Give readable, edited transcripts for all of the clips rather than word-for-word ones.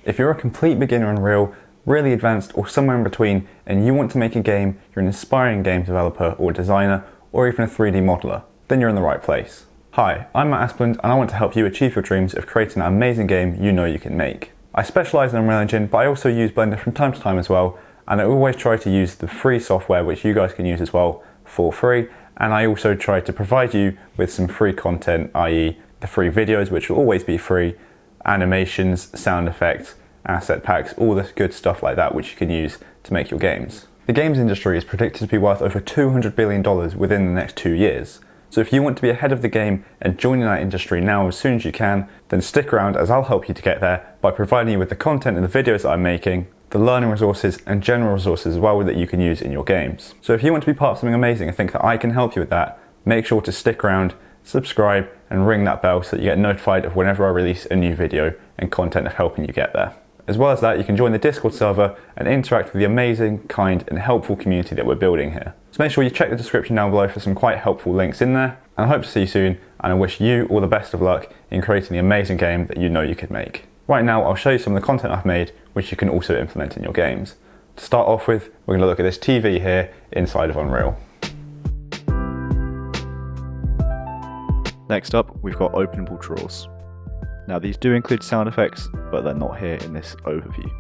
If you're a complete beginner in Unreal, really advanced or somewhere in between, and you want to make a game, you're an aspiring game developer or designer, or even a 3D modeler, then you're in the right place. Hi, I'm Matt Aspland and I want to help you achieve your dreams of creating an amazing game you know you can make. I specialise in Unreal Engine, but I also use Blender from time to time as well, and I always try to use the free software which you guys can use as well for free, and I also try to provide you with some free content, i.e. the free videos which will always be free, animations, sound effects, asset packs, all this good stuff like that which you can use to make your games. The games industry is predicted to be worth over $200 billion within the next 2 years. So if you want to be ahead of the game and join in that industry now as soon as you can, then stick around as I'll help you to get there by providing you with the content and the videos that I'm making, the learning resources and general resources as well that you can use in your games. So if you want to be part of something amazing and think that I can help you with that, make sure to stick around, subscribe and ring that bell so that you get notified of whenever I release a new video and content of helping you get there. As well as that, you can join the Discord server and interact with the amazing, kind and helpful community that we're building here. So make sure you check the description down below for some quite helpful links in there, and I hope to see you soon, and I wish you all the best of luck in creating the amazing game that you know you could make. Right now I'll show you some of the content I've made which you can also implement in your games. To start off with, we're going to look at this TV here inside of Unreal. Next up, we've got openable drawers. Now these do include sound effects, but they're not here in this overview.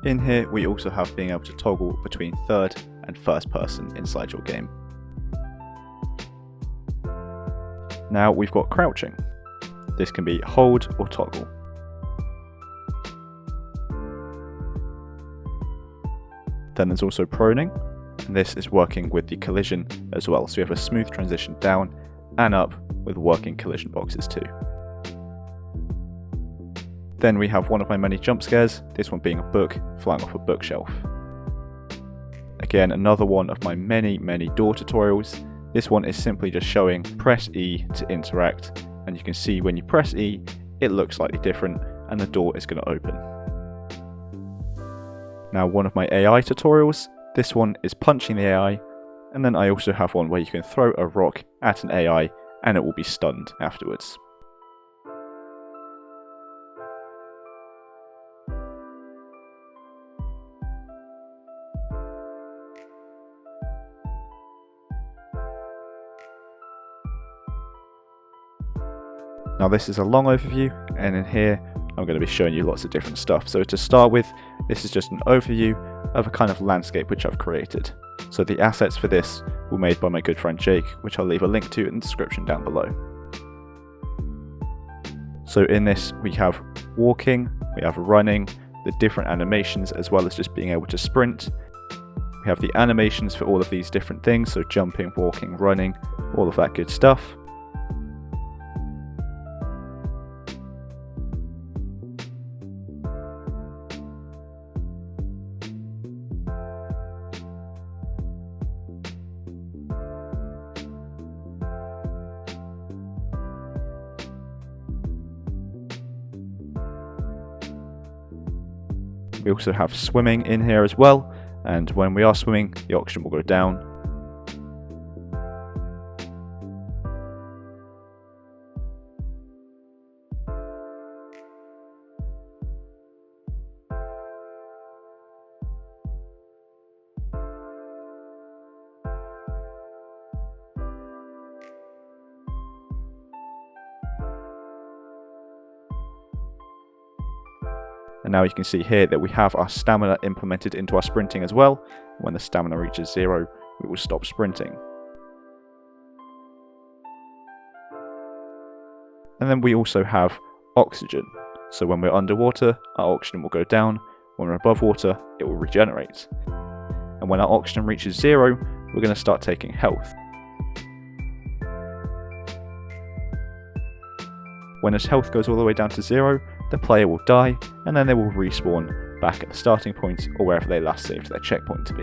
In here we also have being able to toggle between third and first person inside your game. Now we've got crouching. This can be hold or toggle. Then there's also proning, and this is working with the collision as well, so you have a smooth transition down and up with working collision boxes too. Then we have one of my many jump scares, this one being a book flying off a bookshelf. Again, another one of my many door tutorials. This one is simply just showing press E to interact, and you can see when you press E, it looks slightly different and the door is going to open. Now one of my AI tutorials, this one is punching the AI, and then I also have one where you can throw a rock at an AI and it will be stunned afterwards. Now this is a long overview, and in here I'm going to be showing you lots of different stuff. So to start with, this is just an overview of a kind of landscape which I've created. So the assets for this were made by my good friend Jake, which I'll leave a link to in the description down below. So in this we have walking, we have running, the different animations as well as just being able to sprint. We have the animations for all of these different things, so jumping, walking, running, all of that good stuff. We also have swimming in here as well, and when we are swimming, the oxygen will go down. And now you can see here that we have our stamina implemented into our sprinting as well. When the stamina reaches 0, we will stop sprinting. And then we also have oxygen. So when we're underwater, our oxygen will go down. When we're above water, it will regenerate. And when our oxygen reaches 0, we're going to start taking health. When his health goes all the way down to 0, the player will die, and then they will respawn back at the starting point or wherever they last saved their checkpoint to be.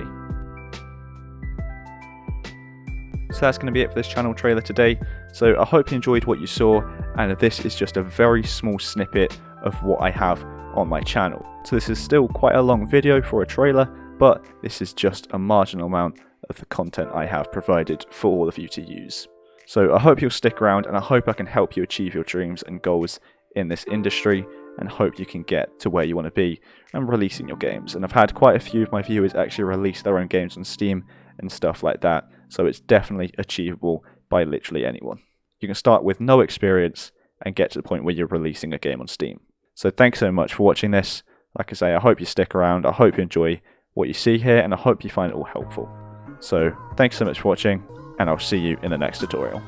So that's going to be it for this channel trailer today. So I hope you enjoyed what you saw, and this is just a very small snippet of what I have on my channel. So this is still quite a long video for a trailer, but this is just a marginal amount of the content I have provided for all of you to use. So I hope you'll stick around, and I hope I can help you achieve your dreams and goals in this industry. and hope you can get to where you want to be and releasing your games. And I've had quite a few of my viewers actually release their own games on Steam and stuff like that, so it's definitely achievable by literally anyone. You can start with no experience and get to the point where you're releasing a game on Steam. So thanks so much for watching this. Like I say, I hope you stick around, I hope you enjoy what you see here, and I hope you find it all helpful. So thanks so much for watching, and I'll see you in the next tutorial.